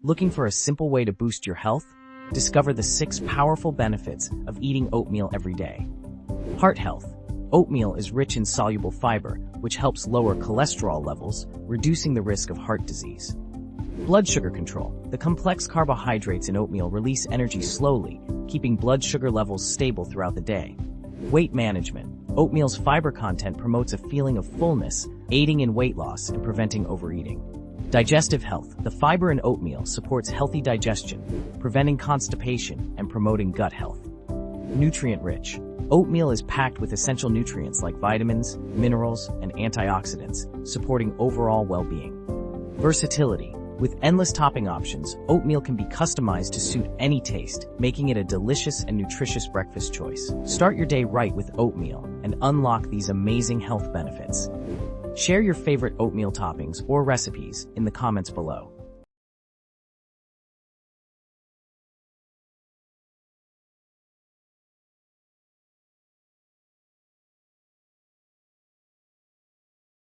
Looking for a simple way to boost your health? Discover the 6 powerful benefits of eating oatmeal every day. Heart health. Oatmeal is rich in soluble fiber, which helps lower cholesterol levels, reducing the risk of heart disease. Blood sugar control. The complex carbohydrates in oatmeal release energy slowly, keeping blood sugar levels stable throughout the day. Weight management. Oatmeal's fiber content promotes a feeling of fullness, aiding in weight loss and preventing overeating. Digestive health. The fiber in oatmeal supports healthy digestion, preventing constipation and promoting gut health. Nutrient-rich. Oatmeal is packed with essential nutrients like vitamins, minerals, and antioxidants, supporting overall well-being. Versatility. With endless topping options, oatmeal can be customized to suit any taste, making it a delicious and nutritious breakfast choice. Start your day right with oatmeal and unlock these amazing health benefits. Share your favorite oatmeal toppings or recipes in the comments below.